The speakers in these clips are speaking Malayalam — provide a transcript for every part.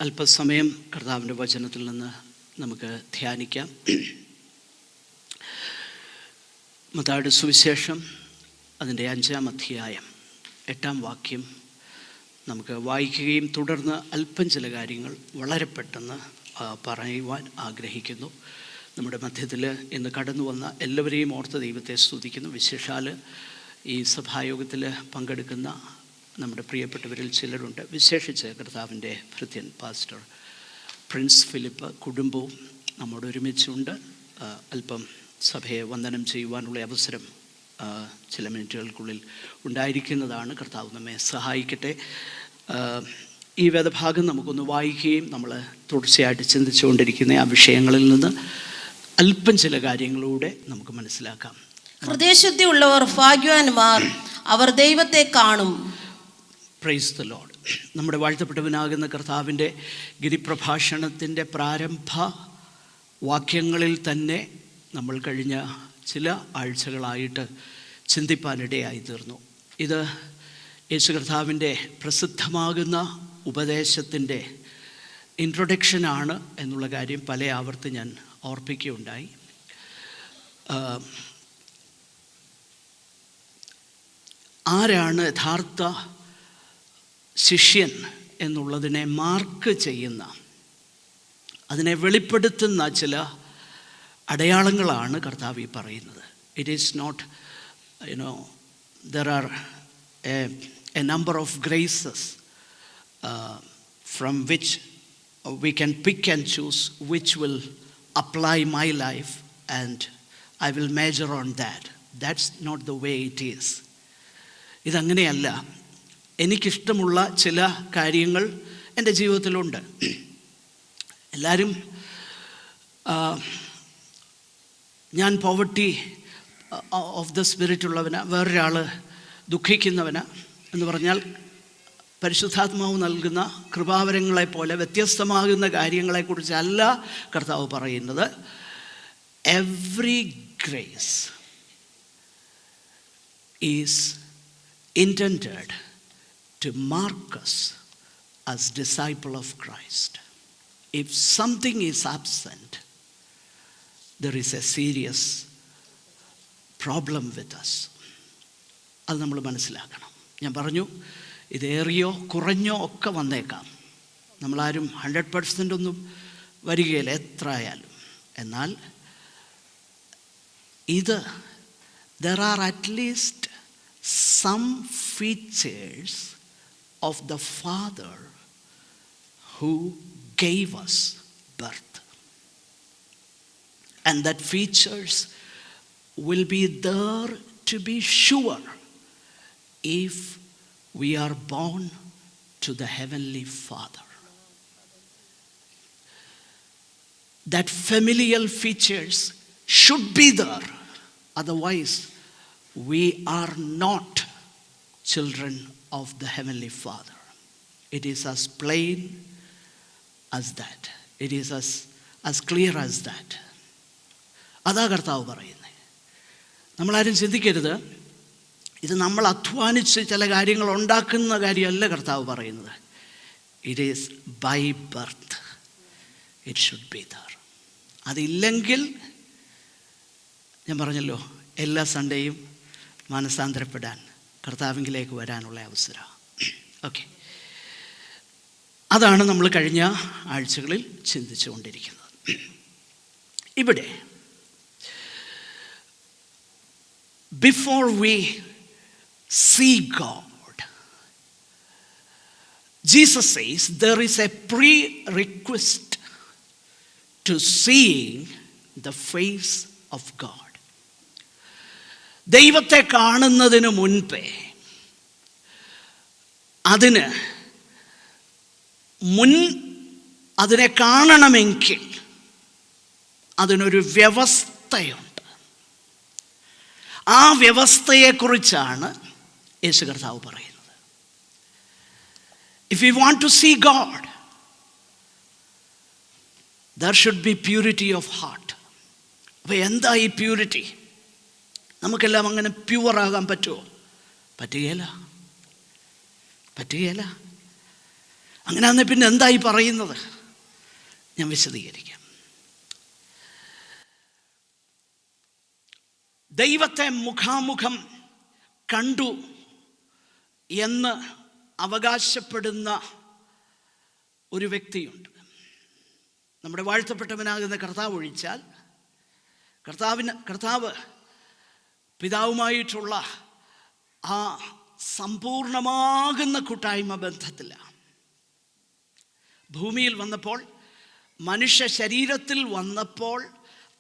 അല്പസമയം കർത്താവിൻ്റെ വചനത്തിൽ നിന്ന് നമുക്ക് ധ്യാനിക്കാം. മത്തായിയുടെ സുവിശേഷം അതിൻ്റെ 5-ാം അധ്യായം 8-ാം വാക്യം നമുക്ക് വായിക്കുകയും തുടർന്ന് അല്പം ചില കാര്യങ്ങൾ വളരെ പെട്ടെന്ന് പറയുവാൻ ആഗ്രഹിക്കുന്നു. നമ്മുടെ മധ്യത്തിൽ ഇന്ന് കടന്നു വന്ന എല്ലാവരെയും ഓർത്ത് ദൈവത്തെ സ്തുതിക്കുന്നു. വിശേഷാൽ ഈ സഭായോഗത്തിൽ പങ്കെടുക്കുന്ന നമ്മുടെ പ്രിയപ്പെട്ടവരിൽ ചിലരുണ്ട്. വിശേഷിച്ച് കർത്താവിൻ്റെ ഭൃത്യൻ പാസ്റ്റർ പ്രിൻസ് ഫിലിപ്പ് കുടുംബവും നമ്മോട് ഒരുമിച്ചുണ്ട്. അല്പം സഭയെ വന്ദനം ചെയ്യുവാനുള്ള അവസരം ചില മിനിറ്റുകൾക്കുള്ളിൽ ഉണ്ടായിരിക്കുന്നതാണ്. കർത്താവ് നമ്മെ സഹായിക്കട്ടെ. ഈ വേദഭാഗം നമുക്കൊന്ന് വായിക്കുകയും നമ്മൾ തുടർച്ചയായിട്ട് ചിന്തിച്ചുകൊണ്ടിരിക്കുന്ന ആ വിഷയങ്ങളിൽ നിന്ന് അല്പം ചില കാര്യങ്ങളിലൂടെ നമുക്ക് മനസ്സിലാക്കാം. ഹൃദയശുദ്ധി ഉള്ളവർ ഭാഗ്യവാന്മാർ, അവർ ദൈവത്തെ കാണും. Praise the Lord. നമ്മുടെ വാഴ്ത്തപ്പെട്ടവനാകുന്ന കർത്താവിൻ്റെ ഗിരിപ്രഭാഷണത്തിൻ്റെ പ്രാരംഭ വാക്യങ്ങളിൽ തന്നെ നമ്മൾ കഴിഞ്ഞ ചില ആഴ്ചകളായിട്ട് ചിന്തിപ്പാനിടയായി തീർന്നു. ഇത് യേശു കർത്താവിൻ്റെ പ്രസിദ്ധമാകുന്ന ഉപദേശത്തിൻ്റെ ഇൻട്രൊഡക്ഷനാണ് എന്നുള്ള കാര്യം പല ആവർത്തി ഞാൻ ഓർപ്പിക്കുകയുണ്ടായി. ആരാണ് യഥാർത്ഥ ശിഷ്യൻ എന്നുള്ളതിനെ മാർക്ക് ചെയ്യുന്ന, അതിനെ വെളിപ്പെടുത്തുന്ന ചില അടയാളങ്ങളാണ് കർത്താവ് ഈ പറയുന്നത്. It is not there are a number of graces from which we can pick and choose which will apply my life and I will measure on that. That's not the way it is. ഇതങ്ങനെയല്ല. എനിക്കിഷ്ടമുള്ള ചില കാര്യങ്ങൾ എൻ്റെ ജീവിതത്തിലുണ്ട്. എല്ലാവരും ഞാൻ പോവർട്ടി ഓഫ് ദ സ്പിരിറ്റ് ഉള്ളവന്, വേറൊരാൾ ദുഃഖിക്കുന്നവന് എന്ന് പറഞ്ഞാൽ പരിശുദ്ധാത്മാവ് നൽകുന്ന കൃപാവരങ്ങളെപ്പോലെ വ്യത്യസ്തമാകുന്ന കാര്യങ്ങളെക്കുറിച്ചല്ല കർത്താവ് പറയുന്നത്. Every grace is intended to mark us as disciple of Christ. If something is absent, there is a serious problem with us. അത് നമ്മൾ മനസ്സിലാക്കണം. ഞാൻ പറഞ്ഞു, ഇതേറിയോ കുറഞ്ഞോ ഒക്കെ വന്നേക്കാം. നമ്മളാരും 100% ഒന്നും വരികയില്ല എത്ര ആയാലും. എന്നാൽ ഇത് there are at least some features of the Father who gave us birth, and that features will be there to be sure if we are born to the Heavenly Father. That familial features should be there, otherwise we are not children of the Heavenly Father. It is as plain as that. It is as clear as that. അതാ കർത്താവ് പറയുന്നത്. നമ്മളാരും ചിന്തിക്കരുത്, ഇത് നമ്മൾ അധ്വാനിച്ച് ചില കാര്യങ്ങൾ ഉണ്ടാക്കുന്ന കാര്യമല്ല കർത്താവ് പറയുന്നത്. It is by birth. It should be there. അതില്ലെങ്കിൽ ഞാൻ പറഞ്ഞല്ലോ, എല്ലാ സൺഡേയും മാനസാന്തരപ്പെടാൻ, കർത്താവിലേക്ക് വരാനുള്ള അവസരം. ഓക്കെ, അതാണ് നമ്മൾ കഴിഞ്ഞ ആഴ്ചകളിൽ ചിന്തിച്ചുകൊണ്ടിരിക്കുന്നത്. ഇവിടെ before we see God, Jesus says there is a prerequisite to seeing the face of God. ദൈവത്തെ കാണുന്നതിന് മുൻപേ അതിനെ കാണണമെങ്കിൽ അതിനൊരു വ്യവസ്ഥയുണ്ട്. ആ വ്യവസ്ഥയെക്കുറിച്ചാണ് യേശു കർത്താവ് പറയുന്നത്. If you want to see God, there should be purity of heart. അപ്പോൾ എന്താ ഈ പ്യൂരിറ്റി? നമുക്കെല്ലാം അങ്ങനെ പ്യുവറാകാൻ പറ്റുമോ? പറ്റുകയില്ല. അങ്ങനെ അന്ന് പിന്നെ എന്തായി പറയുന്നത്? ഞാൻ വിശദീകരിക്കാം. ദൈവത്തെ മുഖാമുഖം കണ്ടു എന്ന് അവകാശപ്പെടുന്ന ഒരു വ്യക്തിയുണ്ട്. നമ്മുടെ വാഴ്ത്തപ്പെട്ടവനാകുന്ന കർത്താവ് ഒഴിച്ചാൽ കർത്താവ് പിതാവുമായിട്ടുള്ള ആ സമ്പൂർണമാകുന്ന കൂട്ടായ്മ ബന്ധത്തിലാണ്. ഭൂമിയിൽ വന്നപ്പോൾ, മനുഷ്യ ശരീരത്തിൽ വന്നപ്പോൾ,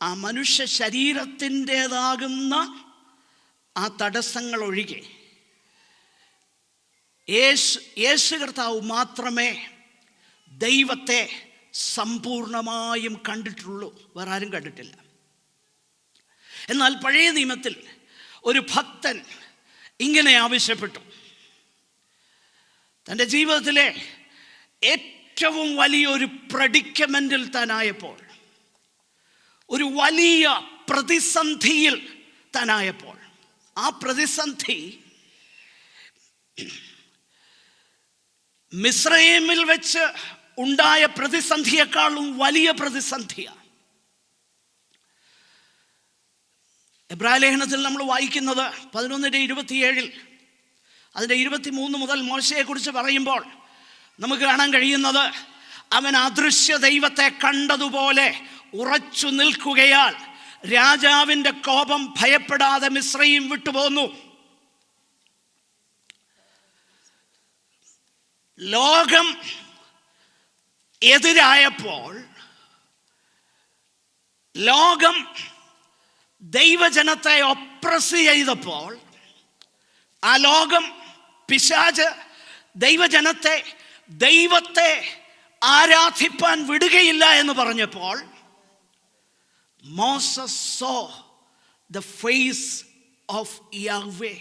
ആ മനുഷ്യ ശരീരത്തിൻ്റേതാകുന്ന ആ തടസ്സങ്ങൾ ഒഴികെ യേശു കർത്താവ് മാത്രമേ ദൈവത്തെ സമ്പൂർണമായും കണ്ടിട്ടുള്ളൂ. വേറെ ആരും കണ്ടിട്ടില്ല. എന്നാൽ പഴയ നിയമത്തിൽ ഒരു ഭക്തൻ ഇങ്ങനെ ആവശ്യപ്പെട്ടു. തൻ്റെ ജീവിതത്തിലെ ഏറ്റവും വലിയൊരു പ്രഡിക്കമെൻറ്റിൽ താനായപ്പോൾ, ഒരു വലിയ പ്രതിസന്ധിയിൽ താനായപ്പോൾ, ആ പ്രതിസന്ധി മിസ്രയീമിൽ വെച്ച് ഉണ്ടായ പ്രതിസന്ധിയെക്കാളും വലിയ പ്രതിസന്ധിയാണ്. എബ്രായ ലേഖനത്തിൽ നമ്മൾ വായിക്കുന്നത് 11:27 അതിൻ്റെ 23 മുതൽ മോശയെക്കുറിച്ച് പറയുമ്പോൾ നമുക്ക് കാണാൻ കഴിയുന്നത്, അവൻ അദൃശ്യ ദൈവത്തെ കണ്ടതുപോലെ ഉറച്ചു നിൽക്കുകയാൽ രാജാവിൻ്റെ കോപം ഭയപ്പെടാതെ മിസ്രയീം വിട്ടുപോന്നു. ലോകം എതിരായപ്പോൾ, ലോകം ദൈവജനത്തെ ഒപ്രസ് ചെയ്തപ്പോൾ, ആ ലോകം, പിശാച് ദൈവത്തെ ആരാധിപ്പാൻ വിടുകയില്ല എന്ന് പറഞ്ഞപ്പോൾ, Moses saw the face of Yahweh.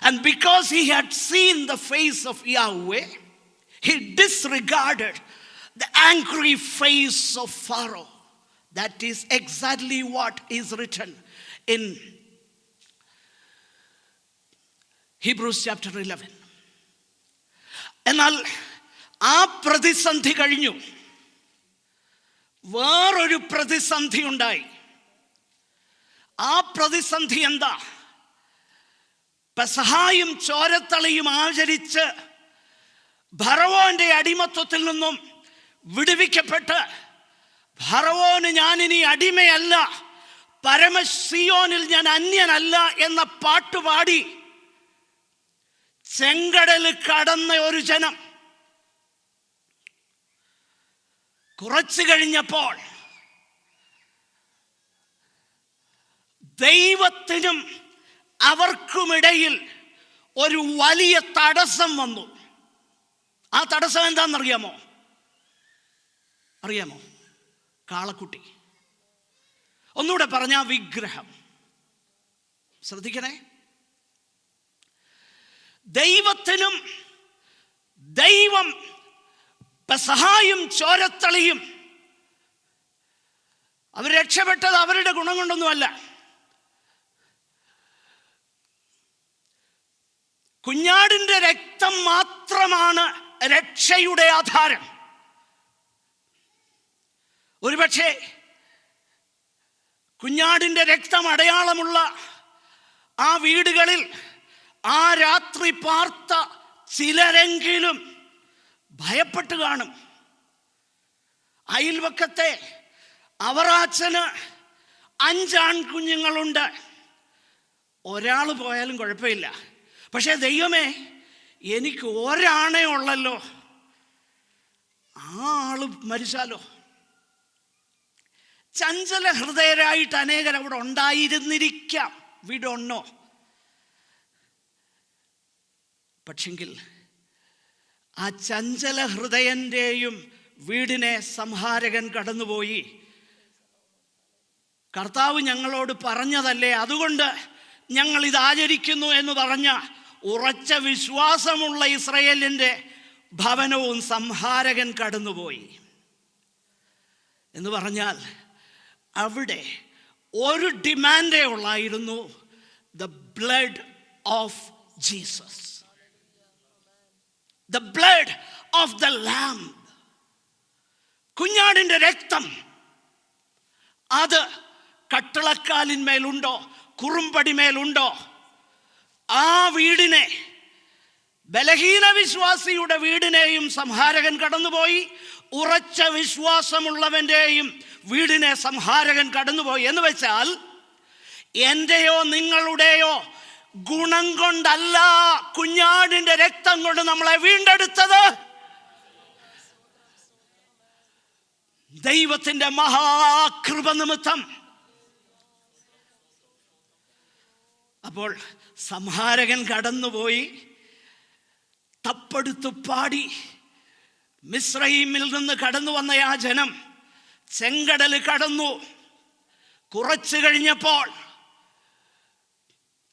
And because he had seen the face of Yahweh, he disregarded the angry face of Pharaoh. That is exactly what is written in Hebrews chapter 11. എന്നാൽ ആ പ്രതിസന്ധി കഴിഞ്ഞു. വേറൊരു പ്രതിസന്ധി ഉണ്ടായി. ആ പ്രതിസന്ധി എന്താ? പെസഹായും ചോരത്തളിയും ആചരിച്ച് ഫറവോന്റെ അടിമത്വത്തിൽ നിന്നും വിടുവിക്കപ്പെട്ട്, ഫറവോന് ഞാനിനി അടിമയല്ല, പരമസിയോനിൽ ഞാൻ അന്യനല്ല എന്ന പാട്ടുപാടി ചെങ്കടൽ കടന്ന ഒരു ജനം കുറച്ചു കഴിഞ്ഞപ്പോൾ ദൈവത്തിനും അവർക്കുമിടയിൽ ഒരു വലിയ തടസ്സം വന്നു. ആ തടസ്സം എന്താണെന്നറിയാമോ? കാളക്കുട്ടി. ഒന്നുകൂടെ പറഞ്ഞ വിഗ്രഹം. ശ്രദ്ധിക്കണേ. ദൈവം പെസഹായും ചോരത്തളിയും അവർ രക്ഷപ്പെട്ടത് അവരുടെ ഗുണം കൊണ്ടൊന്നുമല്ല. കുഞ്ഞാടിൻ്റെ രക്തം മാത്രമാണ് രക്ഷയുടെ ആധാരം. ഒരുപക്ഷെ കുഞ്ഞാടിൻ്റെ രക്തം അടയാളമുള്ള ആ വീടുകളിൽ ആ രാത്രി പാർത്ത ചിലരെങ്കിലും ഭയപ്പെട്ട് കാണും. അയൽവക്കത്തെ അവറാച്ചന് 5 ആൺകുഞ്ഞുങ്ങളുണ്ട്. ഒരാൾ പോയാലും കുഴപ്പമില്ല. പക്ഷേ ദൈവമേ, എനിക്ക് ഒരാണേ ഉള്ളല്ലോ, ആ ആള് മരിച്ചാലോ? ചഞ്ചല ഹൃദയരായിട്ട് അനേകർ അവിടെ ഉണ്ടായിരുന്നിരിക്കാം. We don't know. പക്ഷെങ്കിൽ ആ ചഞ്ചല ഹൃദയൻ്റെയും വീടിനെ സംഹാരകൻ കടന്നുപോയി. കർത്താവ് ഞങ്ങളോട് പറഞ്ഞതല്ലേ, അതുകൊണ്ട് ഞങ്ങൾ ഇത് ആചരിക്കുന്നു എന്ന് പറഞ്ഞ ഉറച്ച വിശ്വാസമുള്ള ഇസ്രായേലിൻ്റെ ഭവനവും സംഹാരകൻ കടന്നുപോയി. എന്ന് പറഞ്ഞാൽ അവിടെ ഒരു ഡിമാൻഡേ ഉള്ളായിരുന്നു, the blood of Jesus. The blood of the lamb, കുഞ്ഞാടിൻ്റെ രക്തം, അത് കട്ടളക്കാലിന്മേലുണ്ടോ, കുറുമ്പടിമേലുണ്ടോ, ആ വീടിനെ, ബലഹീന വിശ്വാസിയുടെ വീടിനെയും സംഹാരകൻ കടന്നുപോയി, ഉറച്ച വിശ്വാസമുള്ളവൻ്റെയും വീടിനെ സംഹാരകൻ കടന്നുപോയി. എന്ന് വെച്ചാൽ എൻ്റെയോ നിങ്ങളുടെയോ ഗുണം കൊണ്ടല്ല കുഞ്ഞാടിൻ്റെ രക്തം കൊണ്ട് നമ്മളെ വീണ്ടെടുത്തത്. ദൈവത്തിൻ്റെ മഹാകൃപ നിമിത്തം. അപ്പോൾ സംഹാരകൻ കടന്നുപോയി, തപ്പെടുത്തു പാടി മിസ്രയീമിൽ നിന്ന് കടന്നു വന്ന ആ ജനം ചെങ്കടൽ കടന്നു. കുറച്ചു കഴിഞ്ഞപ്പോൾ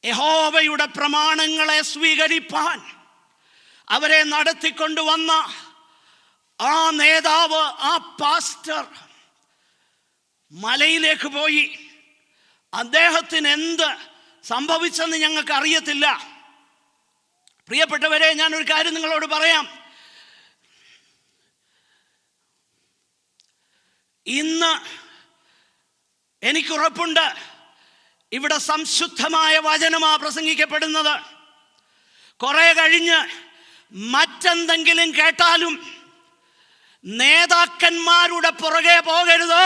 യഹോവയുടെ പ്രമാണങ്ങളെ സ്വീകരിപ്പാൻ അവരെ നടത്തിക്കൊണ്ടുവന്ന ആ നേതാവ്, ആ പാസ്റ്റർ മലയിലേക്ക് പോയി. അദ്ദേഹത്തിന് എന്ത് സംഭവിച്ചെന്ന് ഞങ്ങൾക്ക് അറിയത്തില്ല. പ്രിയപ്പെട്ടവരെ, ഞാനൊരു കാര്യം നിങ്ങളോട് പറയാം. ഇന്ന് എനിക്കുറപ്പുണ്ട്, ഇവിടെ സംശുദ്ധമായ വചനമാ പ്രസംഗിക്കപ്പെടുന്നത്. കുറെ കഴിഞ്ഞ് മറ്റെന്തെങ്കിലും കേട്ടാലും നേതാക്കന്മാരുടെ പുറകെ പോകരുത്.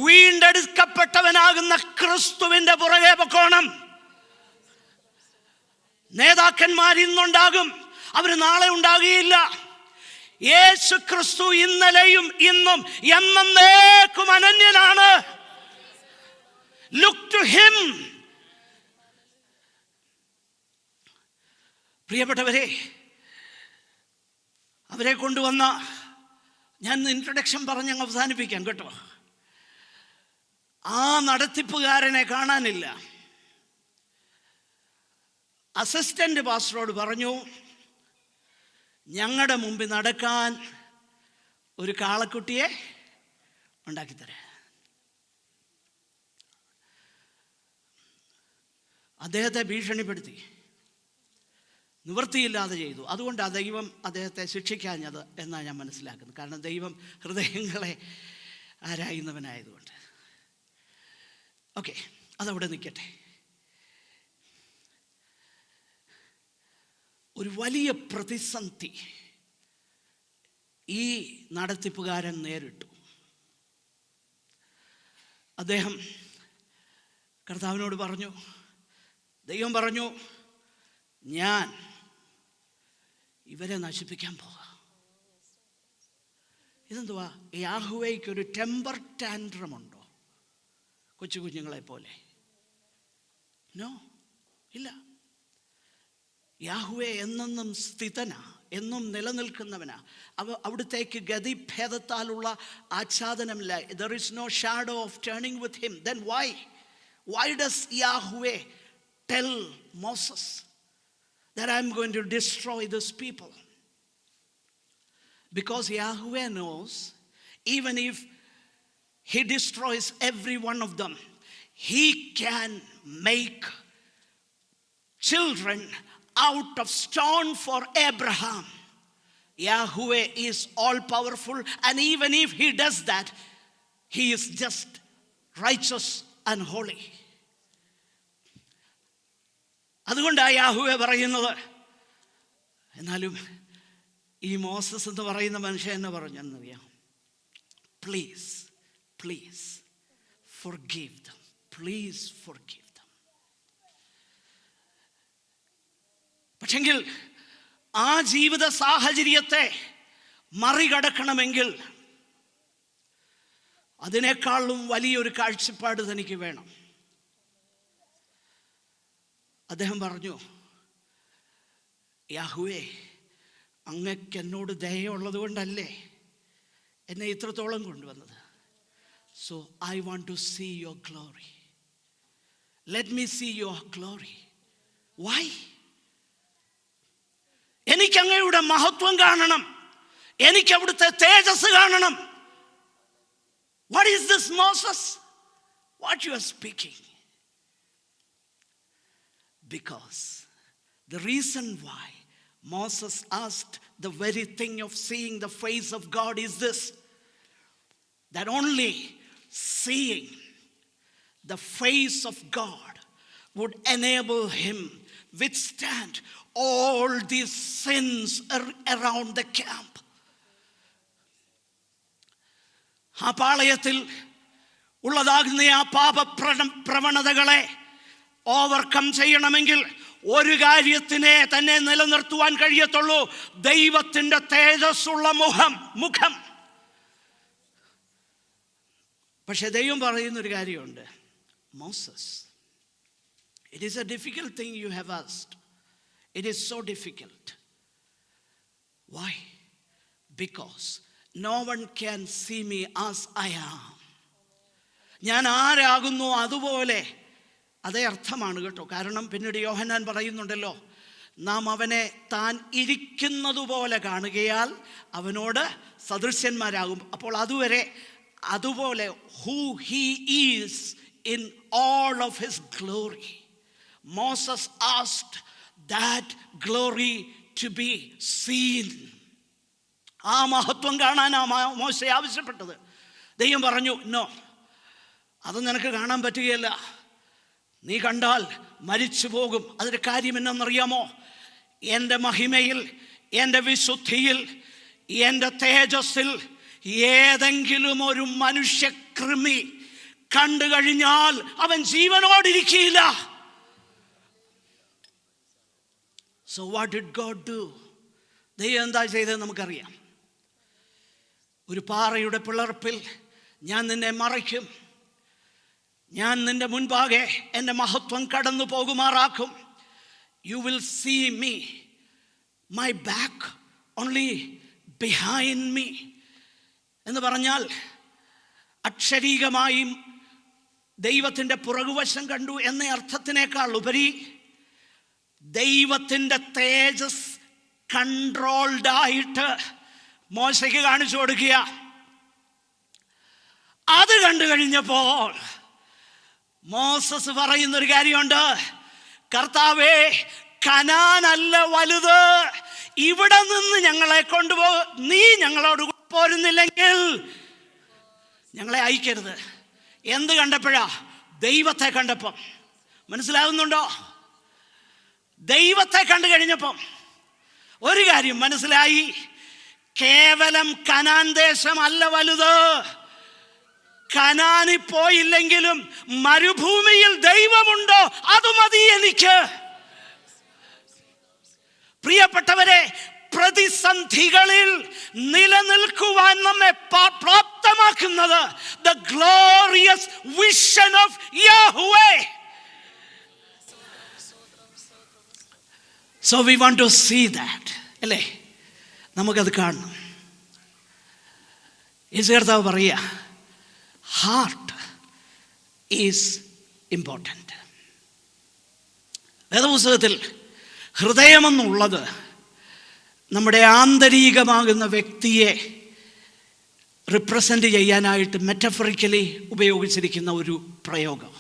വീണ്ടെടുക്കപ്പെട്ടവനാകുന്ന ക്രിസ്തുവിന്റെ പുറകെ പൊക്കോണം. നേതാക്കന്മാർ ഇന്നുണ്ടാകും, അവർ നാളെ ഉണ്ടാകുകയില്ല. യേശു ക്രിസ്തു ഇന്നലെയും ഇന്നും എന്നേക്കും അനന്യനാണ്. Look to him. പ്രിയപ്പെട്ടവരെ, അവരെ കൊണ്ടുവന്ന, ഞാൻ ഇൻട്രൊഡക്ഷൻ പറഞ്ഞ് അവസാനിപ്പിക്കാം കേട്ടോ. ആ നടത്തിപ്പുകാരനെ കാണാനില്ല. അസിസ്റ്റന്റ് പാസ്റ്ററോട് പറഞ്ഞു, ഞങ്ങളുടെ മുമ്പിൽ നടക്കാൻ ഒരു കാളക്കുട്ടിയെ ഉണ്ടാക്കിത്തരാം. അദ്ദേഹത്തെ ഭീഷണിപ്പെടുത്തി, നിവൃത്തിയില്ലാതെ ചെയ്തു. അതുകൊണ്ടാണ് ദൈവം അദ്ദേഹത്തെ ശിക്ഷിക്കാഞ്ഞത് എന്നാണ് ഞാൻ മനസ്സിലാക്കുന്നത്. കാരണം ദൈവം ഹൃദയങ്ങളെ ആരായുന്നവനായതുകൊണ്ട്. ഓക്കെ, അതവിടെ നിൽക്കട്ടെ. ഒരു വലിയ പ്രതിസന്ധി ഈ നടത്തിപ്പുകാരൻ നേരിട്ടു. അദ്ദേഹം കർത്താവിനോട് പറഞ്ഞു, ദൈവം പറഞ്ഞു, ഞാൻ ഇവരെ നശിപ്പിക്കാൻ പോകാം. ഇതെന്തുവാ? യാഹ്വേയ്ക്കൊരു ടെമ്പർ ടാൻട്രം ഉണ്ടോ കൊച്ചു കുഞ്ഞുങ്ങളെ പോലെ? നോ, ഇല്ല. യാഹ്വേ എന്നെന്നും സ്ഥിതനാ, എന്നും നിലനിൽക്കുന്നവനാ. അവിടുത്തേക്ക് ഗതിഭേദത്താലുള്ള ആച്ഛാദനമില്ല. There is no shadow of turning with him. Then why does Yahweh tell Moses that I'm going to destroy this people? Because Yahweh knows, even if he destroys every one of them, he can make children out of stone for Abraham. Yahweh is all powerful, and even if he does that, he is just righteous and holy. അതുകൊണ്ടാണ് യാഹ്വേ പറയുന്നത്. എന്നാലും ഈ മോസസ് എന്ന് പറയുന്ന മനുഷ്യൻ എന്നെ പറഞ്ഞെന്നറിയാം, please forgive them, please forgive them. പക്ഷെങ്കിൽ ആ ജീവിത സാഹചര്യത്തെ മറികടക്കണമെങ്കിൽ അതിനേക്കാളും വലിയൊരു കാഴ്ചപ്പാട് തനിക്ക് വേണം. അദ്ദേഹം പറഞ്ഞു, യാഹ്വേ, അങ്ങക്ക് എന്നോട് ദയയുള്ളത് കൊണ്ടല്ലേ എന്നെ ഇത്രത്തോളം കൊണ്ടുവന്നത്. So I want to see your glory. Let me see your glory. Why? എനിക്ക് അങ്ങയുടെ മഹത്വം കാണണം, എനിക്ക് അവിടുത്തെ തേജസ് കാണണം. What is this, Moses? What you are speaking? Because the reason why Moses asked the very thing of seeing the face of God is this, that only seeing the face of God would enable him withstand all these sins around the camp. ആ പാളയത്തിൽ ഉള്ളതാകുന്ന ആ പാപ പ്രവണതകളെ ഓവർകം ചെയ്യണമെങ്കിൽ ഒരു കാര്യത്തിനെ തന്നെ നിലനിർത്തുവാൻ കഴിയത്തുള്ളൂ, ദൈവത്തിൻ്റെ തേജസ്സുള്ള മുഖം. പക്ഷെ ദൈവം പറയുന്നൊരു കാര്യമുണ്ട്, Moses, it is a difficult thing you have asked. It is so difficult. Why? Because no one can see me as I am. ഞാൻ ആരാകുന്നു അതുപോലെ. അതേ അർത്ഥമാണ് കേട്ടോ. കാരണം പിന്നീട് യോഹന്നാൻ പറയുന്നുണ്ടല്ലോ, നാം അവനെ താൻ ഇരിക്കുന്നതുപോലെ കാണുകയാൽ അവനോട് സദൃശ്യന്മാരാകും. അപ്പോൾ അതുപോലെ who he is in all of his glory. Moses asked that glory to be seen. ആ മഹത്വം കാണാനാ മോശെ ആവശ്യപ്പെട്ടത്. ദൈവം പറഞ്ഞു, നോ, അത് നിനക്ക് കാണാൻ പറ്റുകയില്ല. നീ കണ്ടാൽ മരിച്ചു പോകും. അതിൻ്റെ കാര്യം എന്നറിയാമോ? എൻ്റെ മഹിമയിൽ, എൻ്റെ വിശുദ്ധിയിൽ, എൻ്റെ തേജസ്സിൽ ഏതെങ്കിലും ഒരു മനുഷ്യകൃമി കണ്ടു കഴിഞ്ഞാൽ അവൻ ജീവനോടിരിക്കില്ല. So what did God do? ദൈവം എന്താ ചെയ്തത് നമുക്കറിയാം. ഒരു പാറയുടെ പിളർപ്പിൽ ഞാൻ നിന്നെ മറയ്ക്കും, ഞാൻ നിന്റെ മുൻപാകെ എൻ്റെ മഹത്വം കടന്നു പോകുമാറാക്കും. You will see me, my back only behind me. എന്ന് പറഞ്ഞാൽ അക്ഷരീകമായും ദൈവത്തിൻ്റെ പുറകുവശം കണ്ടു എന്ന അർത്ഥത്തിനേക്കാൾ ഉപരി ദൈവത്തിൻ്റെ തേജസ് കൺട്രോൾഡായിട്ട് മോശയ്ക്ക് കാണിച്ചു കൊടുക്കുക. അത് കണ്ടു കഴിഞ്ഞപ്പോൾ മോസസ് പറയുന്നൊരു കാര്യമുണ്ട്, കർത്താവേ, കനാനല്ല വലുത്, ഇവിടെ നിന്ന് ഞങ്ങളെ നീ ഞങ്ങളോട് പോരുന്നില്ലെങ്കിൽ ഞങ്ങളെ അയക്കരുത്. എന്ത് കണ്ടപ്പോഴാ? ദൈവത്തെ കണ്ടപ്പം. മനസ്സിലാവുന്നുണ്ടോ? ദൈവത്തെ കണ്ടു കഴിഞ്ഞപ്പം ഒരു കാര്യം മനസ്സിലായി, കേവലം കനാൻ ദേശമല്ല വലുത്. കനാനിൽ പോയില്ലെങ്കിലും മരുഭൂമിയിൽ ദൈവമുണ്ടോ, അത് മതി എനിക്ക്. പ്രിയപ്പെട്ടവരെ, പ്രതിസന്ധികളിൽ നിലനിൽക്കുവാൻ നമ്മെ പ്രാപ്തമാക്കുന്നത് the glorious vision of Yahweh. So we want to see that, അല്ലേ? നമുക്കത് കാണണം. യേശു കർത്താവ് പറയുക, ഹാർട്ട് ഈസ് ഇമ്പോർട്ടൻ്റ്. വേദപുസ്തകത്തിൽ ഹൃദയമെന്നുള്ളത് നമ്മുടെ ആന്തരികമാകുന്ന വ്യക്തിയെ റിപ്രസെൻ്റ് ചെയ്യാനായിട്ട് മെറ്റഫറിക്കലി ഉപയോഗിച്ചിരിക്കുന്ന ഒരു പ്രയോഗം.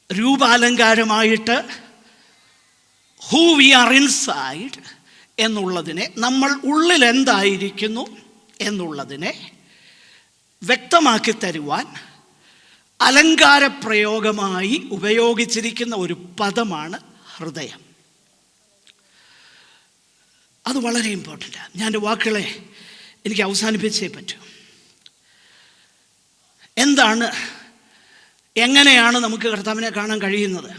രൂപാലങ്കാരമായിട്ട് ഹൂ വി ആർ ഇൻസൈഡ് എന്നുള്ളതിനെ, നമ്മൾ ഉള്ളിൽ എന്തായിരിക്കുന്നു എന്നുള്ളതിനെ വ്യക്തമാക്കി തരുവാൻ അലങ്കാര പ്രയോഗമായി ഉപയോഗിച്ചിരിക്കുന്ന ഒരു പദമാണ് ഹൃദയം. അത് വളരെ ഇമ്പോർട്ടൻ്റാണ്. ഞാൻ എൻ്റെ വാക്കുകളെ എനിക്ക് അവസാനിപ്പിച്ചേ പറ്റൂ. എങ്ങനെയാണ് നമുക്ക് കർത്താവിനെ കാണാൻ കഴിയുന്നത്?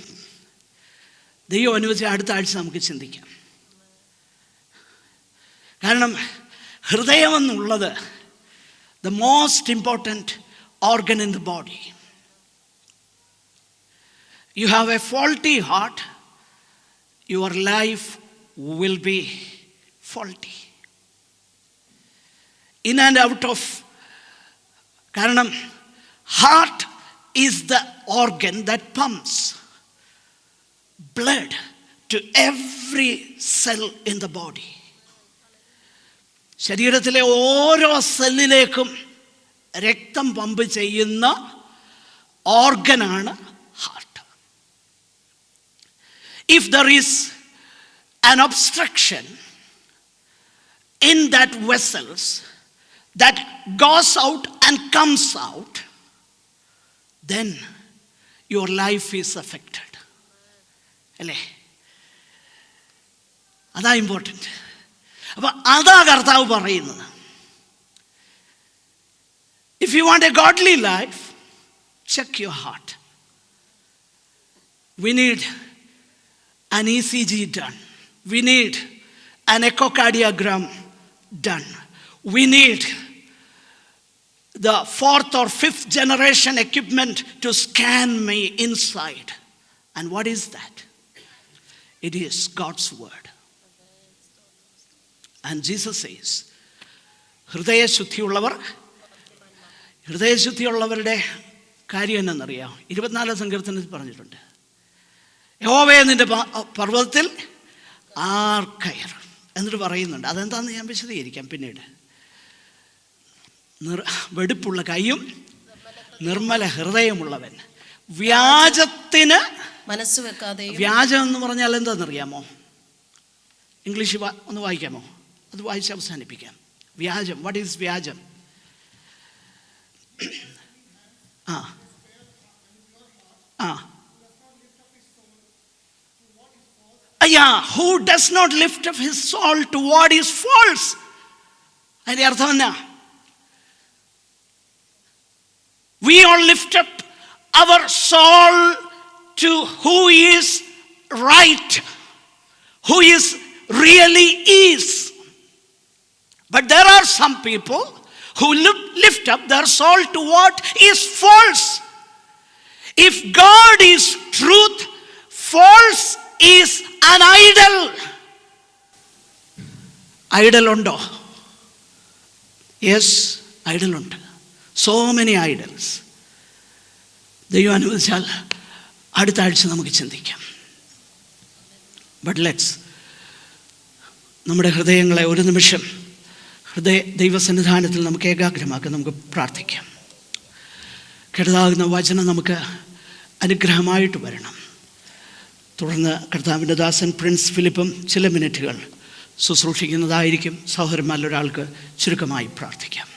ദൈവം അനുവദിച്ച അടുത്ത ആഴ്ച നമുക്ക് ചിന്തിക്കാം. കാരണം ഹൃദയമെന്നുള്ളത് the most important organ in the body. You have a faulty heart, your life will be faulty. In and out of, കാരണം heart is the organ that pumps blood to every cell in the body. ശരീരത്തിലെ ഓരോ സെല്ലിലേക്കും രക്തം പമ്പ് ചെയ്യുന്ന ഓർഗനാണ് heart. If there is an obstruction in that vessels that goes out and comes out, then your life is affected. അല്ലേ? അതാ ഇമ്പോർട്ടൻറ്റ്. അപ്പം അതാ കർത്താവ് പറയുന്നത്. If you want a godly life, check your heart. We need an ECG done. We need an echocardiogram done. We need the 4th or 5th generation equipment to scan me inside. And what is that? It is God's word. And Jesus says, ഹൃദയശുദ്ധിയുള്ളവരുടെ കാര്യം എന്നറിയാം. 24 സങ്കീർത്തനത്തിൽ പറഞ്ഞിട്ടുണ്ട്, യഹോവേ നിന്റെ പർവ്വതത്തിൽ ആർ കയറും എന്നിട്ട് പറയുന്നുണ്ട്. അതെന്താണെന്ന് ഞാൻ വിശദീകരിക്കാം പിന്നീട്. വെടിപ്പുള്ള കൈയും നിർമ്മല ഹൃദയമുള്ളവൻ വ്യാജത്തിന് മനസ്സ് വെക്കാതെ. വ്യാജം എന്ന് പറഞ്ഞാൽ എന്താണെന്നറിയാമോ? ഇംഗ്ലീഷ് ഒന്ന് വായിക്കാമോ? അത് വായിച്ച് അവസാനിപ്പിക്കാം. വ്യാജം, വാട്ട് ഈസ് വ്യാജം? Who does not lift up his soul to what is false. അതിന്റെ അർത്ഥം എന്നാ? We all lift up our soul to who is right, who is really is. But there are some people who lift up their soul to what is false. If God is truth, false is an idol. Idol undo? Yes, idol undu. So many idols. ദൈവം അനുവദിച്ചാൽ അടുത്ത ആഴ്ച നമുക്ക് ചിന്തിക്കാം. ബട്ട് ലെറ്റ്സ് നമ്മുടെ ഹൃദയങ്ങളെ ഒരു നിമിഷം ദൈവസന്നിധാനത്തിൽ നമുക്ക് ഏകാഗ്രമാക്കി നമുക്ക് പ്രാർത്ഥിക്കാം. കേട്ടതാകുന്ന വചനം നമുക്ക് അനുഗ്രഹമായിട്ട് വരണം. തുടർന്ന് കർത്താവിൻ്റെ ദാസൻ പ്രിൻസ് ഫിലിപ്പും ചില മിനിറ്റുകൾ ശുശ്രൂഷിക്കുന്നതായിരിക്കും. സഹോദരന്മാരിൽ ഒരാൾക്ക് ചുരുക്കമായി പ്രാർത്ഥിക്കാം.